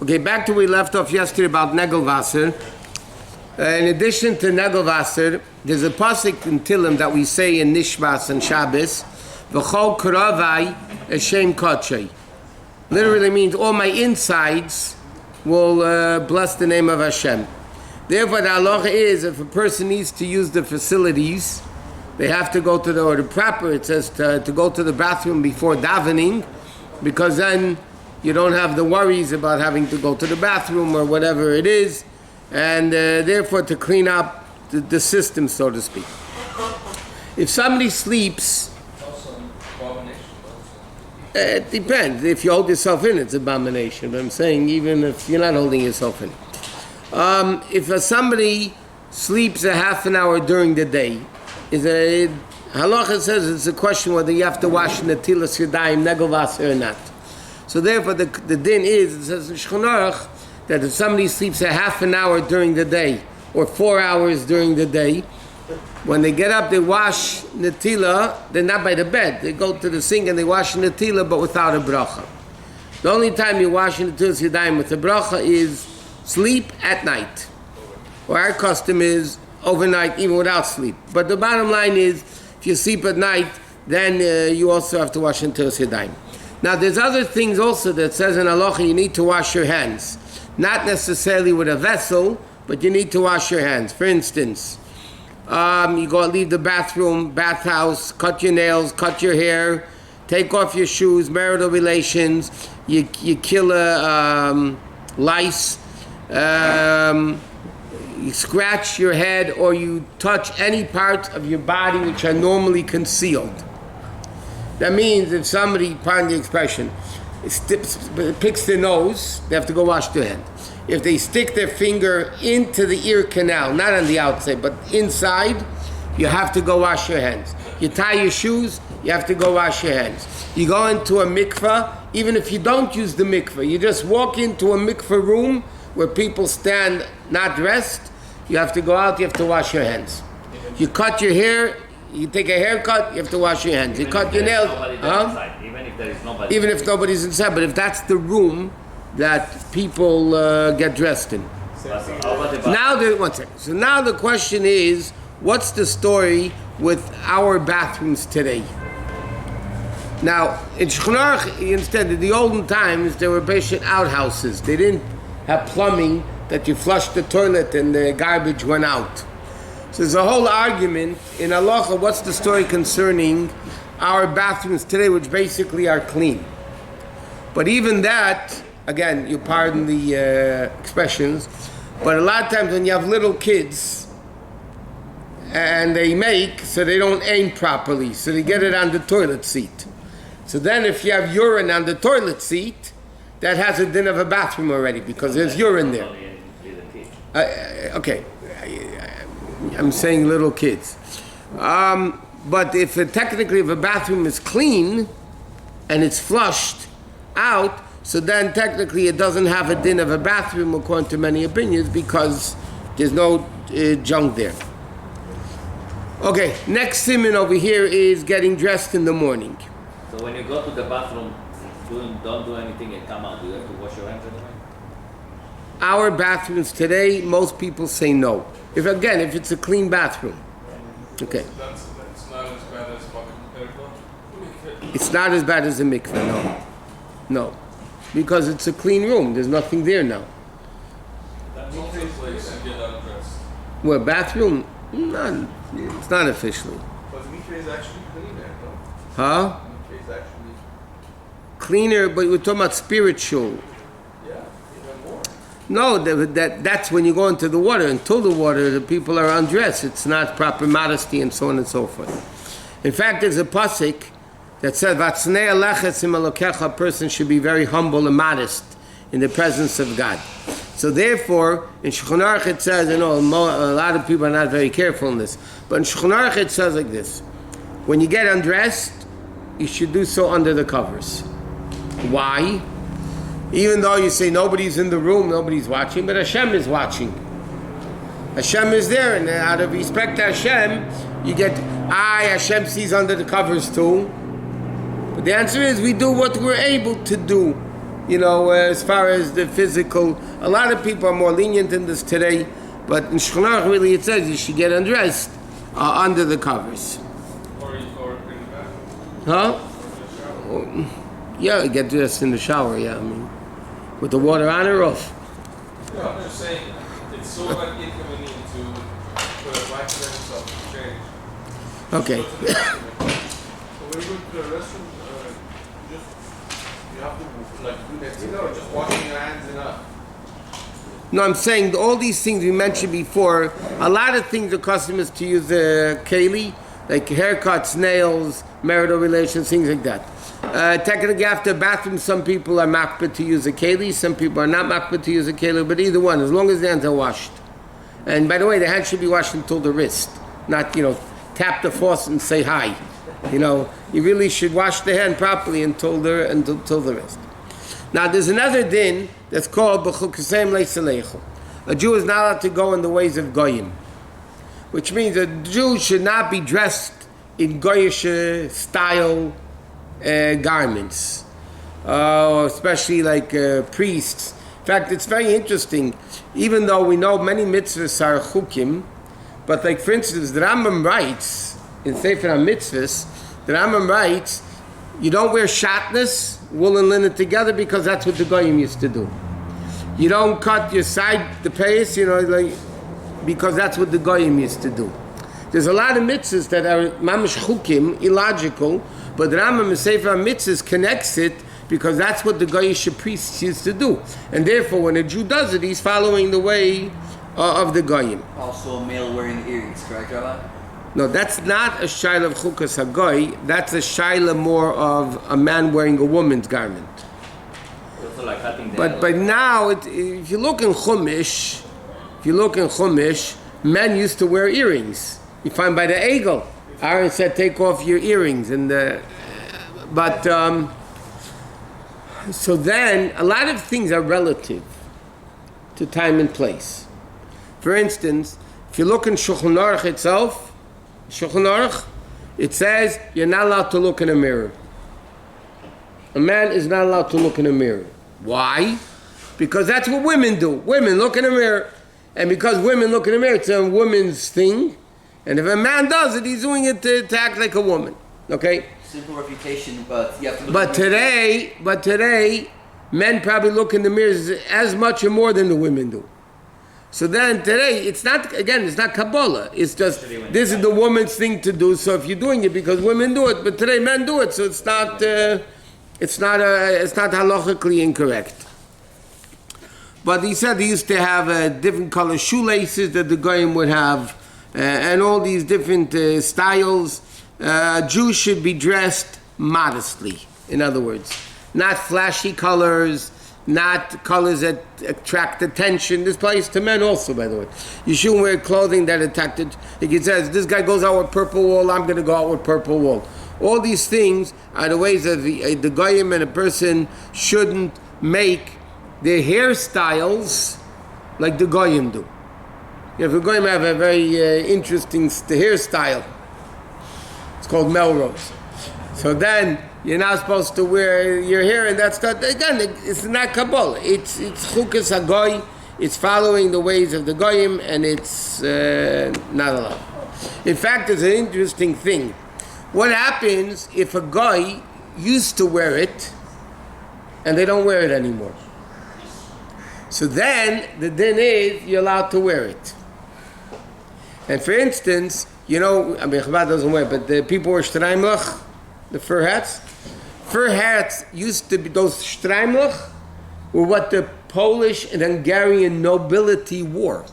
Okay, back to where we left off yesterday about Negelwasser. In addition to Negelwasser, there's a pasuk in Tillim that we say in Nishmas and Shabbos, V'chol karavai Hashem kotchei. Literally means all my insides will bless the name of Hashem. Therefore, the halacha is if a person needs to use the facilities, they have to go to the proper. It says to go to the bathroom before davening, because then you don't have the worries about having to go to the bathroom or whatever it is, and therefore to clean up the system, so to speak. If somebody sleeps, it depends. If you hold yourself in, it's abomination. But I'm saying even if you're not holding yourself in. If somebody sleeps a half an hour during the day, Halacha says it's a question whether you have to wash netilas yadayim negelwasser or not. So therefore the din is, it says in Shulchan Aruch, that if somebody sleeps a half an hour during the day or 4 hours during the day, when they get up, they wash netila. They're not by the bed. They go to the sink and they wash netila, but without a bracha. The only time you wash netilas yadayim with a bracha is sleep at night. Or our custom is overnight, even without sleep. But the bottom line is, if you sleep at night, then you also have to wash netilas yadayim. Now, there's other things also that says in Halacha you need to wash your hands. Not necessarily with a vessel, but you need to wash your hands. For instance, you go leave the bathroom, bathhouse, cut your nails, cut your hair, take off your shoes, marital relations, you kill a lice, you scratch your head, or you touch any parts of your body which are normally concealed. That means if somebody, pardon the expression, picks their nose, they have to go wash their hand. If they stick their finger into the ear canal, not on the outside, but inside, you have to go wash your hands. You tie your shoes, you have to go wash your hands. You go into a mikveh, even if you don't use the mikveh, you just walk into a mikveh room where people stand not dressed, you have to go out, you have to wash your hands. You cut your hair, you take a haircut, you have to wash your hands. You cut your nails. Even if there is nobody. Even if nobody's inside, but if that's the room that people get dressed in. Now, one second. So now the question is, what's the story with our bathrooms today? Now, in Shulchan Aruch, instead, in the olden times, there were basic outhouses. They didn't have plumbing that you flushed the toilet and the garbage went out. So there's a whole argument in Halacha, what's the story concerning our bathrooms today, which basically are clean. But even that, again, you pardon the expressions, but a lot of times when you have little kids and they make, so they don't aim properly, so they get it on the toilet seat. So then if you have urine on the toilet seat, that has a din of a bathroom already, because there's urine there. Okay. I'm saying little kids. But if technically if a bathroom is clean and it's flushed out, so then technically it doesn't have a din of a bathroom according to many opinions, because there's no junk there. Okay, next siman over here is getting dressed in the morning. So when you go to the bathroom, don't do anything and come out. Do you have to wash your hands anyway? Our bathrooms today, most people say no. If it's a clean bathroom. Okay. That's not as bad as mikveh. It's not as bad as a mikveh, no. No. Because it's a clean room. There's nothing there now. That's not a place to get undressed. Well, bathroom? It's not officially. But mikveh is actually cleaner, no? Huh? Mikveh is actually... Cleaner, but we're talking about spiritual. No, that's when you go into the water. Until the water, the people are undressed. It's not proper modesty and so on and so forth. In fact, there's a pasuk that says, "Vatznei aleches im elokecha," a person should be very humble and modest in the presence of God. So therefore, in Shulchan Aruch it says, a lot of people are not very careful in this, but in Shulchan Aruch it says like this: when you get undressed, you should do so under the covers. Why? Even though you say nobody's in the room, nobody's watching, but Hashem is watching. Hashem is there, and out of respect to Hashem, you get, Hashem sees under the covers too. But the answer is, we do what we're able to do. as far as the physical. A lot of people are more lenient in this today, but in Shulchan Aruch really it says you should get undressed under the covers. Or in the bathroom. Huh? Yeah, get dressed in the shower, yeah, with the water on or off. No, I'm just saying, it's so like inconvenient to put a black shirt and stuff to change. Okay. So when you go to the restroom, you have to like do that, just washing your hands enough. No, I'm saying all these things we mentioned before, a lot of things are customers to use keli, like haircuts, nails, marital relations, things like that. Technically, after bathroom, some people are makbid to use a keli, some people are not makbid to use a keli, but either one, as long as the hands are washed. And by the way, the hands should be washed until the wrist, not, tap the faucet and say hi. You really should wash the hand properly until the wrist. Now, there's another din that's called b'chukasem le'selecho. A Jew is not allowed to go in the ways of goyim, which means a Jew should not be dressed in goyish style garments, especially like priests. In fact, it's very interesting. Even though we know many mitzvahs are chukim, but like for instance, the Rambam writes in Sefer HaMitzvahs, the Rambam writes, you don't wear shatnez, wool and linen together, because that's what the goyim used to do. You don't cut your side, the payas, because that's what the goyim used to do. There's a lot of mitzvahs that are mamish chukim, illogical, but the Rambam in Sefer HaMitzvahs connects it because that's what the goyish priests used to do. And therefore, when a Jew does it, he's following the way of the goyim. Also a male wearing earrings, correct, Rabbi? No, that's not a shaila of chukas hagoy. That's a shaila more of a man wearing a woman's garment. Also like cutting the But now, if you look in Chumash, men used to wear earrings. You find by the Egel, Aaron said, take off your earrings. So then, a lot of things are relative to time and place. For instance, if you look in Shulchan Aruch itself, it says you're not allowed to look in a mirror. A man is not allowed to look in a mirror. Why? Because that's what women do. Women look in a mirror. And because women look in a mirror, it's a woman's thing. And if a man does it, he's doing it to act like a woman. Okay? Simple refutation, but you have to look But today, men probably look in the mirrors as much or more than the women do. So then today, it's not Kabbalah. It's just, this is the woman's thing to do. So if you're doing it because women do it, but today men do it, so it's not halachically incorrect. But he said he used to have different color shoelaces that the goyim would have, and all these different styles. Jews should be dressed modestly, in other words. Not flashy colors, not colors that attract attention. This applies to men also, by the way. You shouldn't wear clothing that attracted. Like it says, this guy goes out with purple wool, I'm going to go out with purple wool. All these things are the ways that the goyim and a person shouldn't make their hairstyles like the goyim do. If a goyim have a very interesting hairstyle, it's called Melrose. So then you're not supposed to wear your hair, and that's not, again, it's not Kabbalah. It's chukas hagoy. It's following the ways of the goyim, and it's not allowed. In fact, there's an interesting thing. What happens if a guy used to wear it, and they don't wear it anymore? So then the din is you're allowed to wear it. And for instance, Chabad doesn't wear it, but the people wear streimlach, the fur hats. Fur hats used to be, those streimlach were what the Polish and Hungarian nobility wore.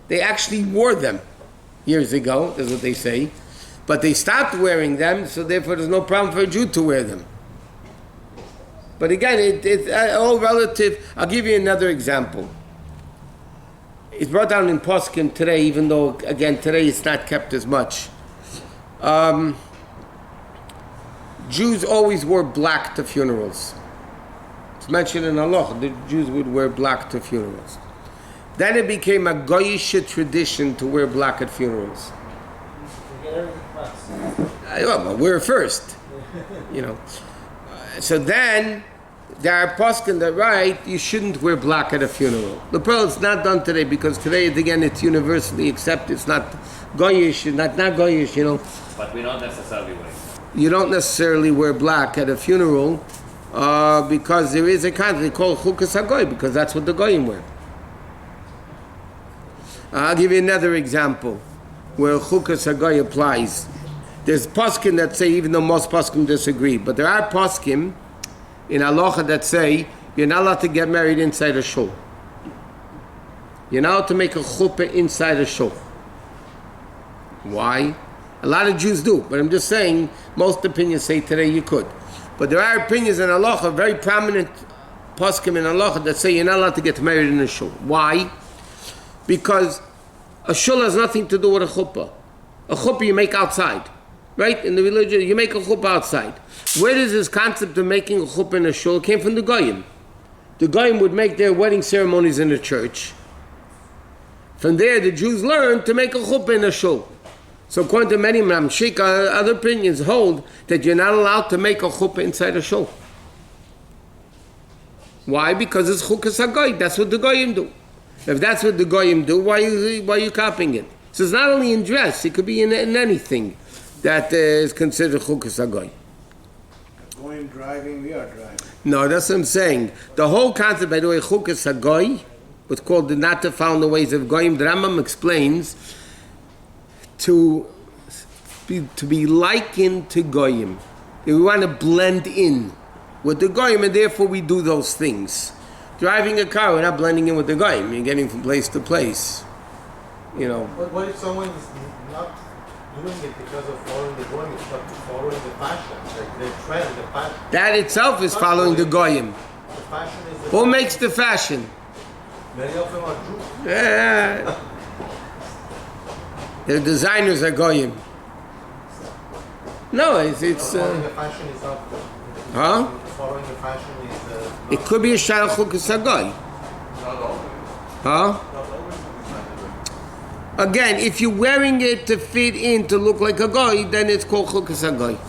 They actually wore them years ago, that's what they say. But they stopped wearing them, so therefore there's no problem for a Jew to wear them. But again, it's all relative. I'll give you another example. It's brought down in Poskim today, even though, again, today it's not kept as much. Jews always wore black to funerals. It's mentioned in Halacha, the Jews would wear black to funerals. Then it became a goyish tradition to wear black at funerals. Well, wear first, So then there are poskim that write you shouldn't wear black at a funeral. The pearl is not done today because today, again, it's universally accepted. It's not goyish, not goyish, But we don't necessarily wear it. You don't necessarily wear black at a funeral because there is a concept called chukas hagoy, because that's what the goyim wear. I'll give you another example where chukas hagoy applies. There's poskim that say, even though most poskim disagree, but there are poskim in halacha that say you're not allowed to get married inside a shul. You're not allowed to make a chuppah inside a shul. Why? A lot of Jews do, but I'm just saying most opinions say today you could. But there are opinions in halacha, very prominent poskim in halacha that say you're not allowed to get married in a shul. Why? Because a shul has nothing to do with a chuppah. A chuppah you make outside. Right? In the religion, you make a chuppah outside. Where does this concept of making a chuppah in a shul? It came from the goyim. The goyim would make their wedding ceremonies in a church. From there, the Jews learned to make a chuppah in a shul. So according to many Mamshik, other opinions hold that you're not allowed to make a chuppah inside a shul. Why? Because it's chukas hagoy. That's what the goyim do. If that's what the goyim do, why are you copying it? So it's not only in dress; it could be in anything that is considered chukas hagoy. Going driving, we are driving. No, that's what I'm saying. The whole concept, by the way, chukas hagoy, what's called the not to follow the ways of goyim. The Rambam explains to be likened to goyim. We want to blend in with the goyim, and therefore we do those things. Driving a car, we're not blending in with the goyim. You're getting from place to place. But what if someone is not doing it because of following the goyim, but following the fashion, like the trend, the fashion? That itself is following the goyim. The fashion is the Who makes the fashion? Many of them are Jews. Yeah. The designers are goyim. No, it's Following the fashion is not. huh? Following the fashion is. It could be a shayach chukas hagoy. Huh? Again, if you're wearing it to fit in to look like a goy, then it's called chukas hagoy.